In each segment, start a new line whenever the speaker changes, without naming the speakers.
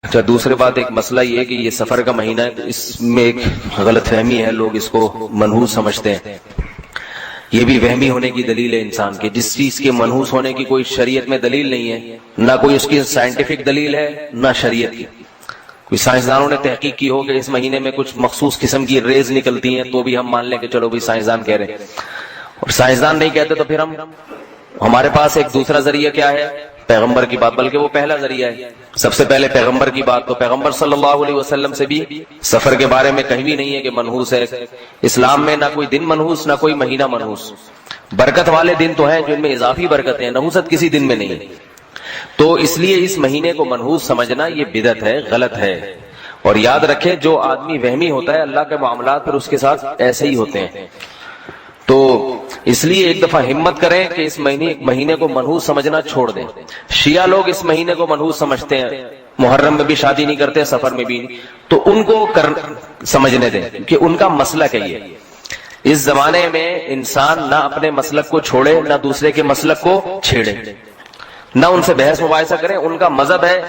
اچھا، دوسری بات ایک مسئلہ یہ ہے کہ یہ سفر کا مہینہ ہے، تو اس میں ایک غلط فہمی ہے، لوگ اس کو منحوس سمجھتے ہیں۔ یہ بھی وہمی ہونے کی دلیل ہے انسان کے، جس چیز کے منحوس ہونے کی کوئی شریعت میں دلیل نہیں ہے، نہ کوئی اس کی سائنٹیفک دلیل ہے نہ شریعت کی۔ کوئی سائنسدانوں نے تحقیق کی ہو کہ اس مہینے میں کچھ مخصوص قسم کی ریز نکلتی ہیں تو بھی ہم مان لیں کہ چلو بھی سائنسدان کہہ رہے ہیں، اور سائنسدان نہیں کہتے تو پھر ہمارے پاس ایک دوسرا ذریعہ کیا ہے؟ پیغمبر کی بات، بلکہ وہ پہلا ذریعہ ہے۔ سب سے پہلے پیغمبر کی بات، تو پیغمبر صلی اللہ علیہ وسلم سے بھی سفر کے بارے میں کہیں بھی نہیں ہے کہ منحوس ہے۔ اسلام میں نہ کوئی دن منحوس نہ کوئی مہینہ منحوس۔ برکت والے دن تو ہیں جن میں اضافی برکتیں ہیں، نحوست کسی دن میں نہیں ہے۔ تو اس لیے اس مہینے کو منحوس سمجھنا یہ بدعت ہے، غلط ہے۔ اور یاد رکھیں، جو آدمی وہمی ہوتا ہے اللہ کے معاملات پھر اس کے ساتھ ایسے ہی ہوتے ہیں۔ تو اس لیے ایک دفعہ ہمت کریں کہ اس مہینے کو منحوس سمجھنا چھوڑ دیں۔ شیعہ لوگ اس مہینے کو منحوس سمجھتے ہیں، محرم میں بھی شادی نہیں کرتے، سفر میں بھی نہیں، تو ان کو سمجھنے دیں کہ ان کا مسلک ہے۔ یہ اس زمانے میں انسان نہ اپنے مسلک کو چھوڑے نہ دوسرے کے مسلک کو چھیڑے، نہ ان سے بحث مباحثہ کریں۔ ان کا مذہب ہے،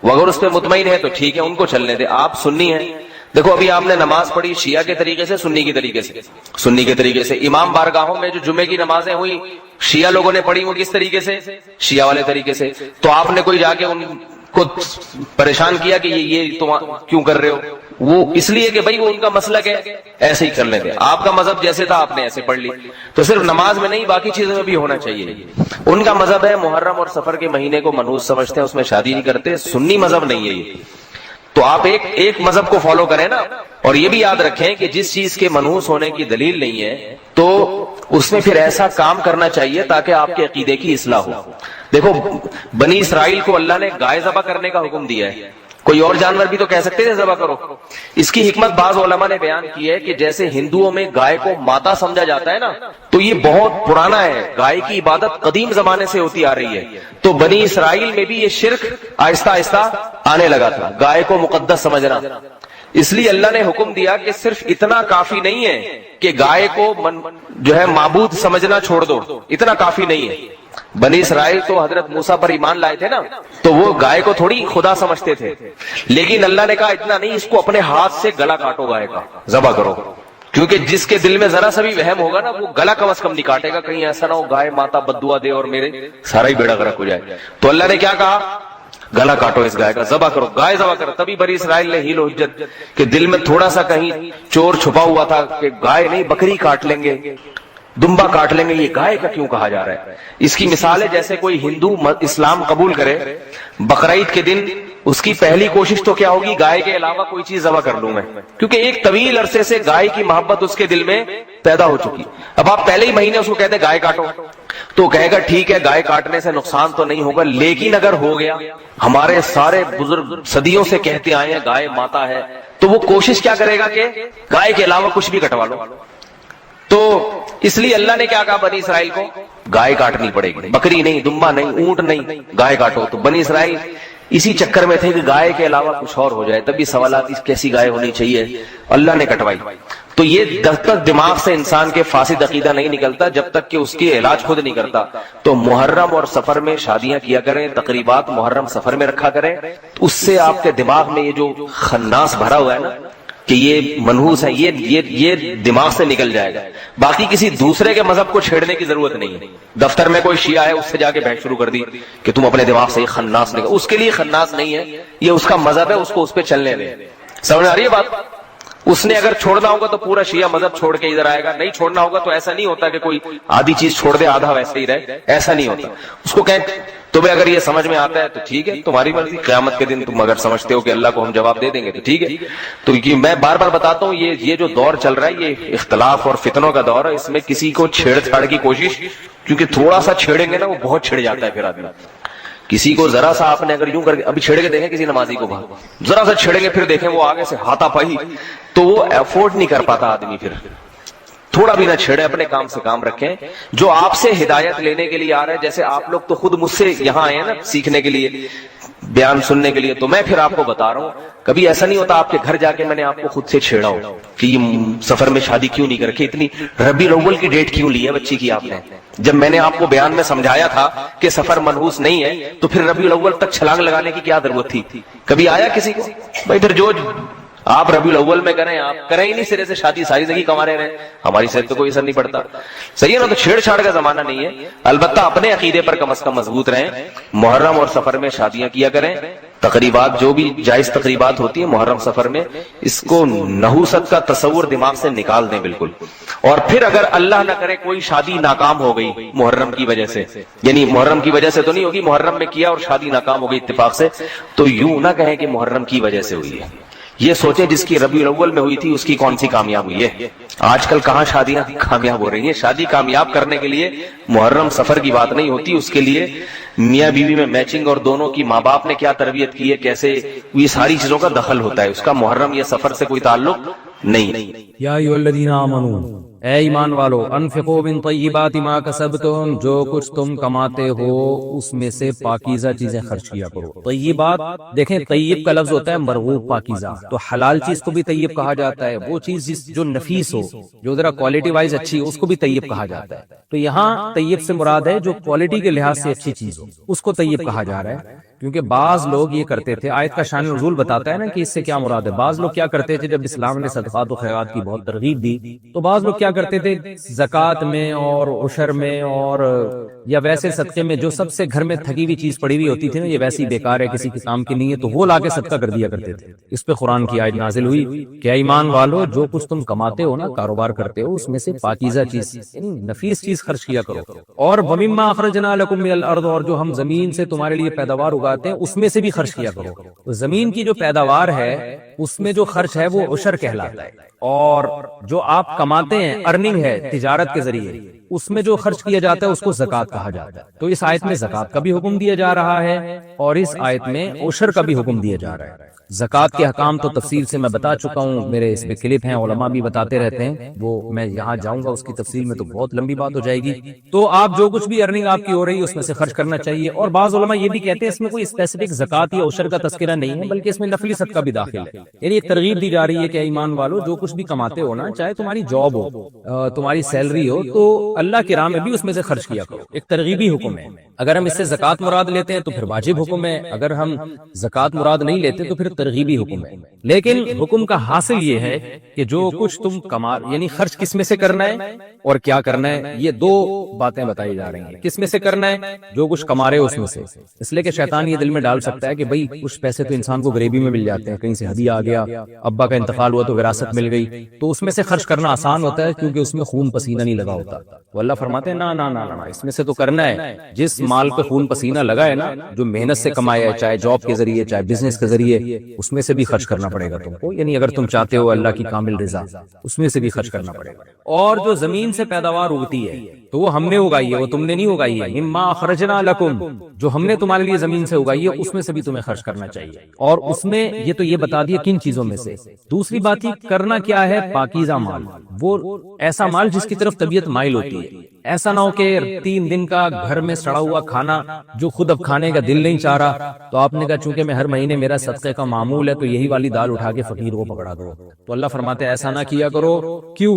وہ اگر اس پہ مطمئن ہے تو ٹھیک ہے، ان کو چلنے دیں۔ آپ سنی ہیں، دیکھو ابھی آپ نے نماز پڑھی شیعہ کے طریقے سے، سنی کے طریقے سے۔ سنی کے طریقے سے امام بارگاہوں میں جو جمعے کی نمازیں ہوئی شیعہ لوگوں نے پڑھی، وہ کس طریقے سے؟ شیعہ والے طریقے سے۔ تو آپ نے کوئی جا کے ان کو پریشان کیا کہ یہ تم کیوں کر رہے ہو؟ وہ اس لیے کہ بھائی وہ ان کا مسلک ہے، ایسے ہی کر لیں گے۔ آپ کا مذہب جیسے تھا آپ نے ایسے پڑھ لی، تو صرف نماز میں نہیں باقی چیزوں میں بھی ہونا چاہیے۔ ان کا مذہب ہے محرم اور سفر کے مہینے کو منحوس سمجھتے ہیں، اس میں شادی نہیں کرتے۔ سنی مذہب نہیں ہے یہ۔ تو آپ ایک مذہب کو فالو کریں نا، اور یہ بھی یاد رکھیں کہ جس چیز کے منحوس ہونے کی دلیل نہیں ہے تو اس میں پھر ایسا کام کرنا چاہیے تاکہ آپ کے عقیدے کی اصلاح ہو۔ دیکھو بنی اسرائیل کو اللہ نے گائے ذبح کرنے کا حکم دیا ہے، کوئی اور جانور بھی تو کہہ سکتے تھے ذبح کرو۔ اس کی حکمت بعض علماء نے بیان کی ہے کہ جیسے ہندوؤں میں گائے کو ماتا سمجھا جاتا ہے نا، تو یہ بہت پرانا ہے، گائے کی عبادت قدیم زمانے سے ہوتی آ رہی ہے۔ تو بنی اسرائیل میں بھی یہ شرک آہستہ آہستہ آنے لگا تھا، گائے کو مقدس سمجھنا۔ اس لیے اللہ نے حکم دیا کہ صرف اتنا کافی نہیں ہے کہ گائے کو جو ہے معبود سمجھنا چھوڑ دو، اتنا کافی نہیں ہے۔ بنی اسرائیل تو حضرت موسیٰ پر ایمان لائے تھے نا، تو وہ گائے کو تھوڑی خدا سمجھتے تھے، لیکن اللہ نے کہا اتنا نہیں، اس کو اپنے ہاتھ سے گلا کاٹو، گائے کا ذبح کرو، کیونکہ جس کے دل میں ذرا سا بھی وہم ہوگا نا وہ گلا کم از کم نہیں کاٹے گا، کہیں ایسا نہ ہو گائے ماتا بددعا دے اور میرے سارا ہی بیڑا غرق ہو جائے۔ تو اللہ نے کیا کہا؟ گلا کاٹو اس گائے کا، ذبح کرو، گائے ذبح کرو۔ تبھی بنی اسرائیل نے ہیل و حجت کہ دل میں تھوڑا سا کہیں چور چھپا ہوا تھا کہ گائے نہیں بکری کاٹ لیں گے، دمبا کاٹ لیں گے، یہ گائے کا کیوں کہا جا رہا ہے؟ اس کی مثال ہے جیسے کوئی ہندو اسلام قبول کرے، بقرعید کے دن اس کی پہلی کوشش تو کیا ہوگی؟ گائے کے علاوہ کوئی چیز ذبح کر لوں میں، کیونکہ ایک طویل عرصے سے گائے کی محبت اس کے دل میں پیدا ہو چکی۔ اب آپ پہلے ہی مہینے اس کو کہتے ہیں گائے کاٹو، تو کہے گا ٹھیک ہے گائے کاٹنے سے نقصان تو نہیں ہوگا، لیکن اگر ہو گیا، ہمارے سارے بزرگ صدیوں سے کہتے آئے ہیں گائے ماتا ہے، تو وہ کوشش کیا کرے گا کہ گائے کے علاوہ کچھ بھی کٹوا لو۔ تو اس لیے اللہ نے کیا کہا بنی اسرائیل کو؟ گائے کاٹنی پڑے گی، بکری نہیں، دمبا نہیں، اونٹ نہیں، گائے کاٹو۔ تو بنی اسرائیل اسی چکر میں تھے کہ گائے کے علاوہ کچھ اور ہو جائے، تبھی سوالات کیسی گائے ہونی چاہیے، اللہ نے کٹوائی۔ تو یہ جب تک دماغ سے انسان کے فاسد عقیدہ نہیں نکلتا، جب تک کہ اس کی علاج خود نہیں کرتا۔ تو محرم اور سفر میں شادیاں کیا کریں، تقریبات محرم سفر میں رکھا کریں، اس سے آپ کے دماغ میں یہ جو خناس بھرا ہوا ہے نا کہ یہ منحوس ہے، یہ دماغ سے نکل جائے گا۔ باقی کسی دوسرے کے مذہب کو چھیڑنے کی ضرورت نہیں ہے۔ دفتر میں کوئی شیعہ ہے، اس سے جا کے بحث شروع کر دی کہ تم اپنے دماغ سے یہ خناس نکل، اس کے لیے خناس نہیں ہے، یہ اس کا مذہب ہے، اس کو اس پہ چلنے دیں۔ سمجھ آ رہی ہے بات؟ اس نے اگر چھوڑنا ہوگا تو پورا شیعہ مذہب چھوڑ کے ادھر آئے گا، نہیں چھوڑنا ہوگا تو ایسا نہیں ہوتا کہ کوئی آدھی چیز چھوڑ دے آدھا ویسے ہی رہے، ایسا نہیں ہوتا۔ اس کو کہیں تمہیں اگر یہ سمجھ میں آتا ہے تو ٹھیک ہے، تمہاری مرضی، قیامت کے دن تم اگر سمجھتے ہو کہ اللہ کو ہم جواب دے دیں گے تو ٹھیک ہے۔ تو میں بار بار بتاتا ہوں یہ جو دور چل رہا ہے یہ اختلاف اور فتنوں کا دور ہے، اس میں کسی کو چھیڑ چھاڑ کی کوشش، کیونکہ تھوڑا سا چھیڑیں گے نا وہ بہت چھڑ جاتا ہے پھر آدمی۔ کسی کو ذرا سا آپ نے اگر یوں کر کے ابھی چھیڑ کے دیکھیں کسی نمازی کو، ذرا سا چھیڑیں گے پھر دیکھیں وہ آگے سے ہاتھا پائی، تو وہ افورڈ نہیں کر پاتا آدمی پھر۔ تھوڑا بھی نہ چھیڑے, اپنے کام سے کام رکھیں. جو آپ سے ہدایت لینے کے لیے آ رہا ہے, جیسے آپ لوگ تو خود مجھ سے یہاں آئے ہیں نا سیکھنے کے لیے, بیان سننے کے لیے, تو میں پھر آپ کو بتا رہا ہوں, کبھی ایسا نہیں ہوتا آپ کے گھر جا کے میں نے آپ کو خود سے چھیڑا ہو کہ یہ سفر میں شادی کیوں نہیں کر رکھی, اتنی ربیع الاول کی ڈیٹ کیوں لی ہے بچی کی آپ نے. جب میں نے آپ کو بیان میں سمجھایا تھا کہ سفر منحوس نہیں ہے, تو پھر ربیع الاول تک چھلانگ لگانے کی کیا ضرورت تھی؟ کبھی آیا کسی کو؟ بھائی پھر جو آپ ربیع الاول میں کریں, آپ کریں ہی نہیں سرے سے شادی, ساری زندگی کمانے رہے, ہماری صحت تو کوئی اثر نہیں پڑتا. صحیح ہے نا؟ تو چھیڑ چھاڑ کا زمانہ نہیں ہے. البتہ اپنے عقیدے پر کم از کم مضبوط رہیں. محرم اور سفر میں شادیاں کیا کریں. تقریبات جو بھی جائز تقریبات ہوتی ہیں محرم سفر میں, اس کو نحوست کا تصور دماغ سے نکال دیں بالکل. اور پھر اگر اللہ نہ کرے کوئی شادی ناکام ہو گئی محرم کی وجہ سے, یعنی محرم کی وجہ سے تو نہیں ہوگی, محرم میں کیا اور شادی ناکام ہو گئی اتفاق سے, تو یوں نہ کہیں کہ محرم کی وجہ سے ہوئی ہے. یہ سوچیں جس کی ربیع الاول میں ہوئی تھی اس کی کون سی کامیاب ہوئی ہے. آج کل کہاں شادیاں کامیاب ہو رہی ہیں. شادی کامیاب کرنے کے لیے محرم سفر کی بات نہیں ہوتی, اس کے لیے میاں بیوی میں میچنگ اور دونوں کی ماں باپ نے کیا تربیت کی ہے, کیسے, یہ ساری چیزوں کا دخل ہوتا ہے. اس کا محرم یا سفر سے کوئی تعلق نہیں.
یا ایھا الذین آمنوا, اے ایمان والو, انفقوا من طیبات ما کسبتم, جو کچھ تم کماتے ہو اس میں سے پاکیزہ چیزیں خرچ کیا کرو. طیبات دیکھیں, طیب کا لفظ ہوتا ہے مرغوب, پاکیزہ. تو حلال چیز کو بھی طیب کہا جاتا ہے, وہ چیز جو نفیس ہو, جو ذرا کوالٹی وائز اچھی ہو, اس کو بھی طیب کہا جاتا ہے. تو یہاں طیب سے مراد ہے جو کوالٹی کے لحاظ سے اچھی چیز ہو, اس کو طیب کہا جا رہا ہے. کیونکہ بعض لوگ یہ کرتے تھے, آیت کا شان نزول بتاتا ہے نا کہ اس سے کیا مراد ہے. بعض لوگ کیا کرتے تھے, جب اسلام نے صدقات و خیرات کی بہت ترغیب دی, تو بعض لوگ کیا کرتے تھے, زکوٰۃ میں اور عشر میں اور یا ویسے صدقے میں جو سب سے گھر میں تھکی ہوئی چیز پڑی ہوئی ہوتی تھی نا, یہ ویسی بیکار ہے, کسی کے کام کی نہیں ہے, تو وہ لا کے صدقہ کر دیا کرتے تھے. اس پہ قرآن کی آیت نازل ہوئی کہ ایمان والو, جو کچھ تم کماتے ہو نا, کاروبار کرتے ہو, اس میں سے پاکیزہ چیز, یعنی نفیس چیز خرچ کیا کرو. اور وَمِمَّا أَخْرَجْنَا لَكُم مِّنَ الْأَرْضِ, اور جو ہم زمین سے تمہارے لیے پیداوار اگاتے ہیں اس میں سے بھی خرچ کیا کرو. تو زمین کی جو پیداوار ہے اس میں جو خرچ ہے وہ عشر کہلاتا ہے, اور جو آپ کماتے ہیں, ارننگ ہے تجارت کے ذریعے, اس میں جو خرچ کیا جاتا ہے اس کو زکوٰۃ کہا جاتا ہے. تو اس آیت میں زکوٰۃ کا بھی حکم دیا جا رہا ہے اور اس آیت میں عشر کا بھی حکم دیا جا رہا ہے. زکوٰۃ کے احکام تو تفصیل سے میں بتا چکا ہوں, میرے اس میں کلپ ہیں, علماء بھی بتاتے رہتے ہیں, وہ میں یہاں جاؤں گا اس کی تفصیل میں تو بہت لمبی بات ہو جائے گی. تو آپ جو کچھ بھی ارننگ آپ کی ہو رہی ہے اس میں سے خرچ کرنا چاہیے. اور بعض علماء یہ بھی کہتے ہیں اس میں کوئی اسپیسیفک زکوٰۃ یا عشر کا تذکرہ نہیں ہے, بلکہ اس میں نفلی صدقہ بھی داخل ہے. یعنی ایک ترغیب دی جا رہی ہے کہ ایمان والو, جو کچھ بھی کماتے ہو نا, چاہے تمہاری جاب ہو, تمہاری سیلری ہو, تو اللہ کی راہ میں بھی اس میں سے خرچ کیا کرو. ایک ترغیبی حکم ہے. اگر ہم اس سے زکوٰۃ مراد لیتے ہیں تو پھر واجب حکم ہے, اگر ہم زکوٰۃ مراد نہیں لیتے تو پھر ترغیبی حکم ہے. لیکن حکم کا حاصل یہ ہے کہ جو کچھ تم کما, یعنی خرچ کس میں سے کرنا ہے اور کیا کرنا ہے, یہ دو باتیں بتائی جا رہی ہیں. کس میں سے کرنا ہے, جو کچھ کما رہے ہو اس میں سے, اس لیے کہ شیطان یہ دل میں ڈال سکتا ہے کہ بھئی کچھ پیسے تو انسان کو غریبی میں مل جاتے ہیں, کہیں سے ہدیہ آ گیا, ابا کا انتقال ہوا تو وراثت مل گئی, تو اس میں سے خرچ کرنا آسان ہوتا ہے کیونکہ اس میں خون پسینہ نہیں لگا ہوتا. تو اللہ فرماتے ہیں نا نا نا نا, اس میں سے تو کرنا ہے جس مال پہ خون پسینہ لگا ہے نا, جو محنت سے کمایا ہے, چاہے جاب کے ذریعے چاہے بزنس کے ذریعے, اس میں سے بھی خرچ کرنا پڑے گا تم کو. یعنی اگر تم چاہتے ہو اللہ کی کامل رضا, اس میں سے بھی خرچ کرنا پڑے گا. اور جو زمین سے پیداوار اگتی ہے تو وہ ہم نے اگائی ہے, وہ تم نے نہیں اگائی ہے. مما اخرجنا لکم, جو ہم نے تمہارے لیے زمین سے اگائی ہے اس میں سے بھی تمہیں خرچ کرنا چاہیے. اور اس میں یہ تو یہ بتا دیا کن چیزوں میں سے. دوسری بات یہ کرنا کیا ہے, پاکیزہ مال, وہ ایسا مال جس کی طرف طبیعت مائل ہوتی ہے. ایسا نہ ہو کہ 3 دن کا گھر میں سڑا ہوا کھانا جو خود اب کھانے کا دل نہیں چاہ رہا, تو آپ نے کہا چونکہ میں ہر مہینے میرا صدقے کا معمول ہے تو یہی والی دال اٹھا کے فقیر کو پکڑا دو. تو اللہ فرماتے ہیں ایسا نہ کیا کرو. کیوں؟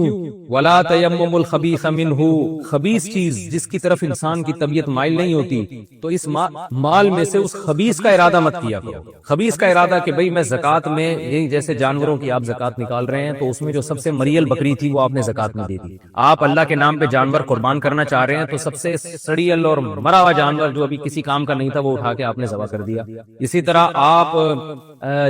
ولا تیمموا الخبیث منہ, خبیث چیز جس کی طرف انسان کی طبیعت مائل نہیں ہوتی, تو اس مال میں سے اس خبیث کا ارادہ مت کیا کرو. خبیث کا ارادہ کہ بھئی میں زکوٰۃ میں, یہی جیسے جانوروں کی آپ زکوٰۃ نکال رہے ہیں, تو اس میں جو سب سے مریل بکری تھی وہ آپ نے زکوٰۃ میں دے دی. آپ اللہ کے نام پہ جانور قربان کرنا چاہ رہے ہیں تو سب سے سڑیل اور مرا ہوا جانور جو ابھی کسی کام کا نہیں تھا وہ اٹھا کے آپ نے ذبح کر دیا. اسی طرح آپ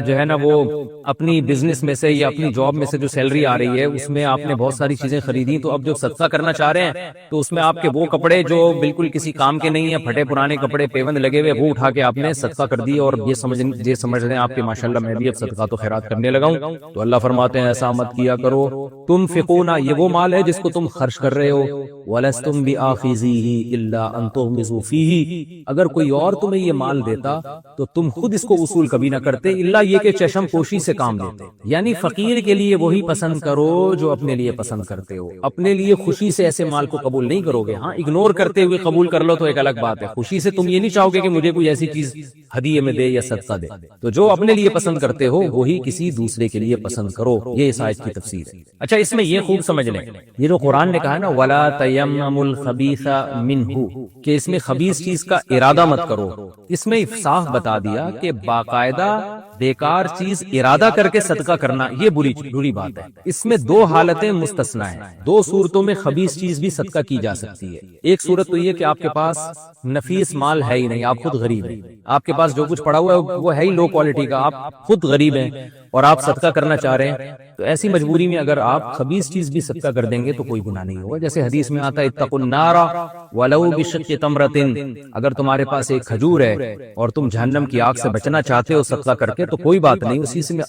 جو ہے نا وہ اپنی بزنس میں سے یا اپنی جاب میں سے جو سیلری آ رہی ہے اس میں آپ نے بہت ساری چیزیں خریدی, تو اب جو صدقہ کرنا چاہ رہے ہیں تو اس میں آپ کے وہ کپڑے جو بالکل کسی کام کے نہیں ہیں, پھٹے پرانے کپڑے پیوند لگے ہوئے, وہ اٹھا کے آپ نے صدقہ کر دی. اور یہ سمجھ رہے ہیں آپ کے ماشاءاللہ میں بھی اب صدقہ تو خیرات کرنے لگا ہوں. تو اللہ فرماتے ہیں ایسا مت کیا کرو. تنفقون, یہ وہ مال ہے جس کو تم خرچ کر رہے ہو, وَلَسْتُمْ بِآخِذِيهِ إِلَّا أَن تُغْمِضُوا فِيهِ، اگر کوئی اور تمہیں یہ مال دیتا تو تم خود اس کو وصول کبھی نہ کرتے الا یہ کہ چشم پوشی سے کام لیتے۔ یعنی فقیر کے لیے وہی پسند کرو جو اپنے لیے پسند کرتے ہو، اپنے لیے خوشی سے ایسے مال کو قبول نہیں کرو گے۔ ہاں اگنور کرتے ہوئے قبول کر لو تو ایک الگ بات ہے، خوشی سے تم یہ نہیں چاہو گے کہ مجھے کوئی ایسی چیز ہدیے میں دے یا صدقہ دے۔ تو جو اپنے لیے پسند کرتے ہو وہی کسی دوسرے کے لیے پسند کرو، یہ اس آیت کی تفسیر ہے۔ اچھا اس میں یہ خوب سمجھ لیں، یہ جو قرآن نے کہا نا وَلَا تَيَمَّمُوا الْخَبِيثَ مِنْهُ، کہ اس میں خبیث چیز کا ارادہ مت کرو، اس میں صاف بتا دیا کہ باقاعدہ بیکار چیز ارادہ کر کے صدقہ کرنا یہ بری بات ہے۔ اس میں دو حالتیں مستثنا ہیں، دو صورتوں میں خبیث چیز بھی صدقہ کی جا سکتی ہے۔ ایک صورت تو یہ کہ آپ کے پاس نفیس مال ہے ہی نہیں، آپ خود غریب ہیں، آپ کے پاس جو کچھ پڑا ہوا ہے وہ ہے ہی لو کوالٹی کا، آپ خود غریب ہیں اور آپ صدقہ کرنا چاہ رہے ہیں، تو ایسی مجبوری میں اگر آپ خبیث چیز بھی صدقہ کر دیں گے تو کوئی گناہ نہیں ہوگا۔ جیسے حدیث میں آتا ہے اتقوا النار ولو بشق تمرۃ، اگر تمہارے پاس ایک کھجور ہے اور تم جہنم کی آگ سے بچنا چاہتے ہو صدقہ کر کے تو کوئی بات نہیں،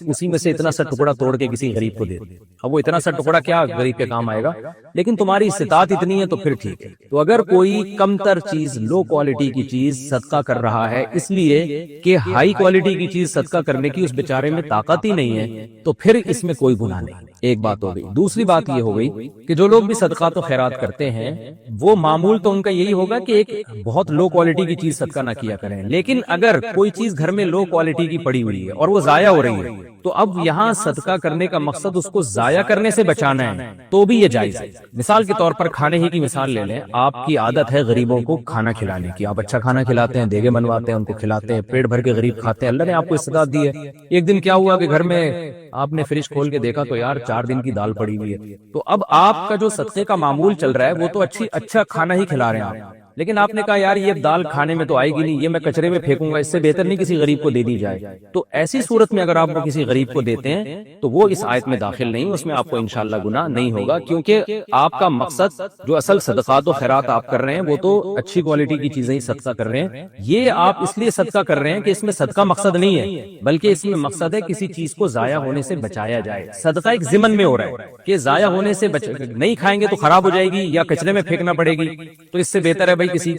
اسی میں سے اتنا سا ٹکڑا توڑ کے کسی غریب کو دے دو۔ اب وہ اتنا سا ٹکڑا کیا غریب کے کام آئے گا، لیکن تمہاری استطاعت اتنی ہے تو پھر ٹھیک ہے۔ تو اگر کوئی کم تر چیز لو کوالٹی کی چیز صدقہ کر رہا ہے اس لیے کہ ہائی کوالٹی کی چیز صدقہ کرنے کی اس بیچارے میں طاقت ہی نہیں ہے تو پھر اس میں کوئی گناہ نہیں۔ ایک بات ہو گئی۔ دوسری بات یہ ہو گئی کہ جو لوگ بھی صدقات و خیرات کرتے ہیں وہ معمول تو ان کا یہی ہوگا کہ ایک بہت لو کوالٹی کی چیز صدقہ نہ کیا کریں، لیکن اگر کوئی چیز گھر میں لو کوالٹی کی پڑی ہوئی ہے اور وہ ضائع ہو رہی ہے تو اب یہاں صدقہ کرنے کا مقصد اس کو ضائع کرنے سے بچانا ہے تو بھی یہ جائز ہے۔ مثال کے طور پر کھانے ہی کی مثال لے لیں، آپ کی عادت ہے غریبوں کو کھانا کھلانے کی، آپ اچھا کھانا کھلاتے ہیں، دیگے بنواتے ہیں، ان کو کھلاتے ہیں، پیٹ بھر کے غریب کھاتے ہیں، اللہ نے آپ کو استطاعت دی ہے۔ ایک دن کیا ہوا کہ گھر میں آپ نے فریج کھول کے دیکھا تو یار 4 دن کی دال پڑی ہوئی ہے، تو اب آپ کا جو صدقے کا معمول چل رہا ہے وہ تو اچھا کھانا ہی کھلا رہے ہیں آپ، لیکن آپ نے کہا یار یہ دال کھانے میں تو آئے گی نہیں، یہ میں کچرے میں پھینکوں گا، اس سے بہتر نہیں کسی غریب کو دے دی جائے۔ تو ایسی صورت میں اگر آپ وہ کسی غریب کو دیتے ہیں تو وہ اس آیت میں داخل نہیں، اس میں آپ کو انشاءاللہ گناہ نہیں ہوگا، کیونکہ آپ کا مقصد جو اصل صدقات و خیرات آپ کر رہے ہیں وہ تو اچھی کوالٹی کی چیزیں ہی صدقہ کر رہے ہیں۔ یہ آپ اس لیے صدقہ کر رہے ہیں کہ اس میں صدقہ مقصد نہیں ہے، بلکہ اس میں مقصد ہے کسی چیز کو ضائع ہونے سے بچایا جائے۔ صدقہ ایک ضمن میں ہو رہا ہے کہ ضائع ہونے سے نہیں کھائیں گے تو خراب ہو جائے گی یا کچرے میں پھینکنا پڑے گی، تو اس سے بہتر ہے بھائی کسی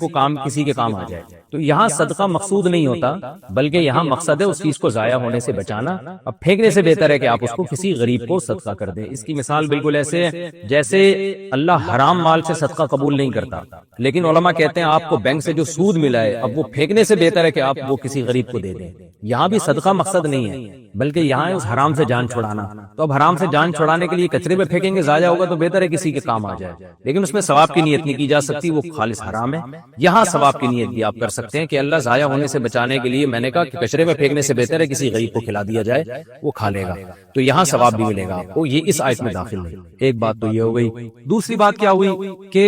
کے کام آ جائے۔ تو یہاں صدقہ مقصود نہیں ہوتا بلکہ یہاں مقصد ہے اس چیز کو ضائع ہونے سے بچانا، اب پھینکنے سے بہتر ہے کہ آپ اس کو کسی غریب کو صدقہ کر دیں۔ اس کی مثال بالکل ایسے ہے جیسے اللہ حرام مال سے صدقہ قبول نہیں کرتا، لیکن علماء کہتے ہیں آپ کو بینک سے جو سود ملا ہے اب وہ پھینکنے سے بہتر ہے کہ آپ وہ کسی غریب کو دے دیں۔ یہاں بھی صدقہ مقصد نہیں ہے بلکہ یہاں ہے اس حرام سے جان چھڑانا، تو اب حرام سے جان چھڑانے کے لیے کچرے میں پھینکیں گے ضائع ہوگا تو بہتر ہے کسی کے کام آ جائے، لیکن اس میں ثواب کی نیت نہیں کی جا سکتی، وہ خالص حرام ہے۔ یہاں ثواب کی نیت بھی آپ کر سکتے ہیں کہ اللہ ضائع ہونے سے بچانے کے لیے میں نے کہا کہ کچرے میں پھینکنے سے بہتر ہے کسی غریب کو کھلا دیا جائے، وہ کھا لے گا، تو یہاں ثواب بھی ملے گا آپ کو۔ یہ اس آیت میں داخل نہیں۔ ایک بات تو یہ ہو گئی۔ دوسری بات کیا ہوئی کہ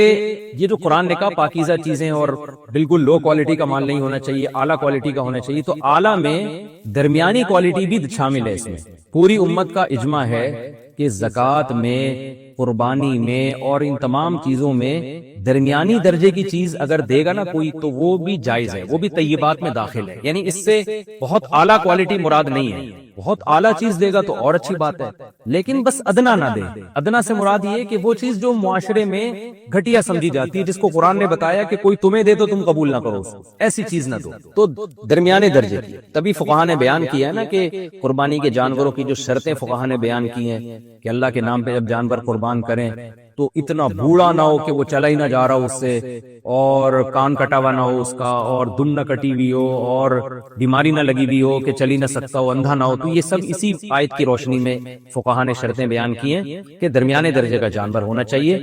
یہ جو قرآن نے کہا پاکیزہ چیزیں اور بالکل لو کوالٹی کا مال نہیں ہونا چاہیے، اعلیٰ کوالٹی کا ہونا چاہیے، تو اعلیٰ میں درمیانی کوالٹی بھی شامل ہے۔ اس میں پوری امت کا اجماع ہے کہ زکوٰۃ میں، قربانی میں اور ان تمام چیزوں میں درمیانی درجے کی چیز اگر دے گا نا کوئی تو وہ بھی جائز ہے، وہ بھی طیبات میں داخل ہے، یعنی اس سے بہت اعلیٰ کوالٹی مراد نہیں ہے، بہت اعلیٰ چیز دے گا تو اور اچھی بات ہے، لیکن بس ادنا نہ دے۔ ادنا سے مراد یہ کہ وہ چیز جو معاشرے میں گھٹیا سمجھی جاتی ہے، جس کو قرآن نے بتایا کہ کوئی تمہیں دے تو تم قبول نہ کرو، ایسی چیز نہ دو، تو درمیانے درجے کی۔ تبھی فقہا نے بیان کیا ہے نا کہ قربانی کے جانوروں کی جو شرطیں فقہا نے بیان کی ہیں کہ اللہ کے نام پہ جب جانور قربان کریں تو اتنا بوڑھا نہ ہو کہ وہ چلا ہی نہ جا رہا اس سے، اور کان کٹا ہوا نہ ہو اس کا، اور دم نہ کٹی ہوئی ہو، اور بیماری نہ لگی ہوئی ہو کہ چل ہی نہ سکتا ہو، اندھا نہ ہو۔ تو یہ سب اسی آیت کی روشنی میں فقہا نے شرطیں بیان کی ہیں کہ درمیانے درجے کا جانور ہونا چاہیے،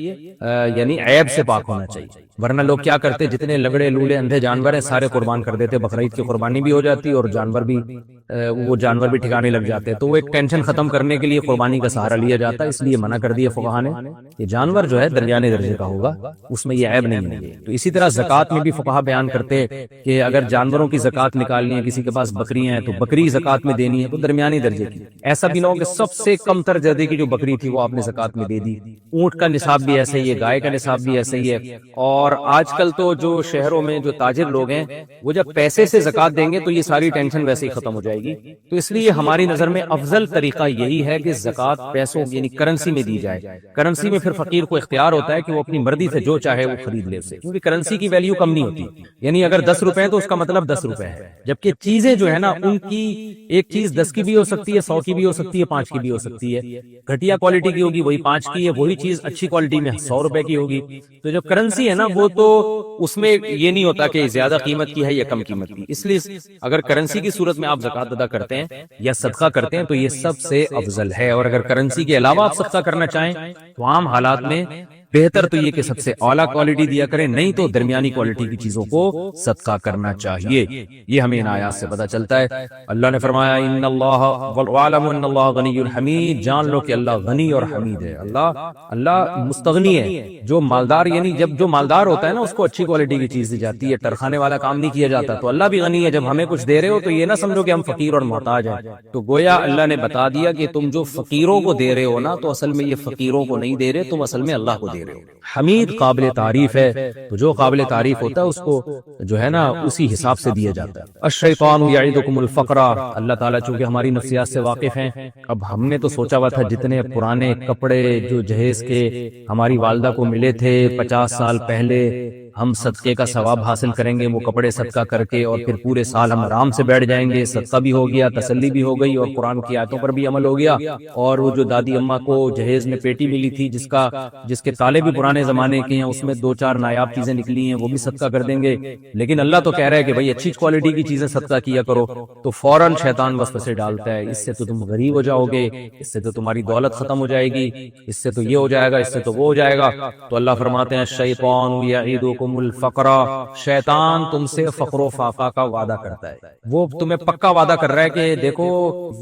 یعنی عیب سے پاک ہونا چاہیے۔ ورنہ لوگ کیا کرتے، جتنے لگڑے لولے اندھے جانور ہیں سارے قربان کر دیتے، بقرعید کی قربانی بھی ہو جاتی اور وہ جانور بھی ٹھکانے لگ جاتے، تو وہ ایک ٹینشن ختم کرنے کے لیے قربانی کا سہارا لیا جاتا ہے، اس لیے منع کر دیا فقہا نے کہ جانور جو ہے درمیانے درجے کا ہوگا، اس میں یہ عیب نہیں ہے۔ تو اسی طرح زکوٰۃ میں بھی فقہا بیان کرتے کہ اگر جانوروں کی زکوٰۃ نکالنی ہے، کسی کے پاس بکریاں ہیں تو بکری زکوٰۃ میں دینی ہے تو درمیانی درجے کی، ایسا بھی نہ ہو کہ سب سے کم تر درجے کی جو بکری تھی وہ آپ نے زکوٰۃ میں دے دی۔ اونٹ کا نصاب بھی ایسا ہی ہے، گائے کا نصاب بھی ایسا ہی ہے، اور آج کل تو جو شہروں میں جو تاجر لوگ ہیں وہ جب پیسے سے زکوٰۃ دیں گے تو یہ ساری ٹینشن ویسے ہی ختم ہو جائے گی، تو اس لیے ہماری نظر میں افضل طریقہ یہی ہے کہ زکوٰۃ پیسوں یعنی کرنسی میں دی جائے۔ کرنسی میں پھر فقیر فقیر کو اختیار ہوتا ہے کہ وہ اپنی مرضی سے جو چاہے وہ خرید لے اسے، کیونکہ کرنسی کی ویلیو کم نہیں ہوتی، یعنی اگر 10 روپے تو اس کا مطلب 10 روپے ہے، جبکہ چیزیں جو ہے نا ان کی ایک چیز 10 کی بھی ہو سکتی ہے، 100 کی بھی ہو سکتی ہے، 5 کی بھی ہو سکتی ہے، گھٹیا کوالٹی کی ہوگی وہی 5 کی ہے، وہی چیز اچھی کوالٹی میں 100 روپے کی ہوگی۔ تو جو کرنسی ہے نا وہ تو اس میں یہ نہیں ہوتا کہ زیادہ قیمت کی ہے یا کم قیمت کی، اس لیے اگر کرنسی کی صورت میں آپ زکوٰۃ ادا کرتے ہیں یا صدقہ کرتے ہیں تو یہ سب سے افضل ہے، اور اگر کرنسی کے علاوہ آپ صدقہ کرنا چاہیں تو عام حالات میں بہتر تو یہ کہ سب سے اعلیٰ کوالٹی دیا کریں، نہیں تو درمیانی کوالٹی کی چیزوں کو صدقہ کرنا چاہیے۔ یہ ہمیں ان آیات سے پتہ چلتا ہے۔ اللہ نے فرمایا ان اللہ وَاعْلَمُوا ان اللہ غنی حمید، جان لو کہ اللہ غنی اور حمید ہے، اللہ مستغنی ہے، جو مالدار، یعنی جب جو مالدار ہوتا ہے نا اس کو اچھی کوالٹی کی چیز دی جاتی ہے، ٹرخانے والا کام نہیں کیا جاتا، تو اللہ بھی غنی ہے، جب ہمیں کچھ دے رہے ہو تو یہ نہ سمجھو کہ ہم فقیر اور محتاج ہیں، تو گویا اللہ نے بتا دیا کہ تم جو فقیروں کو دے رہے ہو نا تو اصل میں یہ فقیروں کو نہیں دے رہے، تم اصل میں اللہ کو دے رہے ہو۔ حمید قابل تعریف ہے، تو جو قابل تعریف ہوتا ہے اس کو جو ہے نا اسی حساب سے دیا جاتا ہے۔ الشیطان یعدکم الفقر، اللہ تعالیٰ چونکہ ہماری نفسیات سے واقف ہیں، اب ہم نے تو سوچا ہوا تھا جتنے پرانے کپڑے جو جہیز کے ہماری والدہ کو ملے تھے 50 سال پہلے، ہم صدقے کا ثواب حاصل کریں گے وہ کپڑے صدقہ کر کے، اور پھر پورے سال ہم آرام سے بیٹھ جائیں گے، صدقہ بھی ہو گیا، تسلی بھی ہو گئی، اور قرآن کی آیتوں پر بھی عمل ہو گیا، اور وہ جو دادی اماں کو جہیز میں پیٹی ملی تھی جس کے تالے بھی پرانے زمانے کے ہیں، اس میں 2-4 نایاب چیزیں نکلی ہیں، وہ بھی صدقہ کر دیں گے۔ لیکن اللہ تو کہہ رہا ہے کہ بھائی اچھی کوالٹی کی چیزیں صدقہ کیا کرو، تو فوراً شیطان وسوسے ڈالتا ہے، اس سے تو تم غریب ہو جاؤ گے، اس سے تو تمہاری دولت ختم ہو جائے گی، اس سے تو یہ ہو جائے گا، اس سے تو وہ ہو جائے گا۔ تو اللہ فرماتے ہیں الشیطان یعدکم الفقر، شیطان تم سے فقر و فاقہ کا وعدہ کرتا ہے، وہ تمہیں پکا وعدہ کر رہا ہے کہ دیکھو،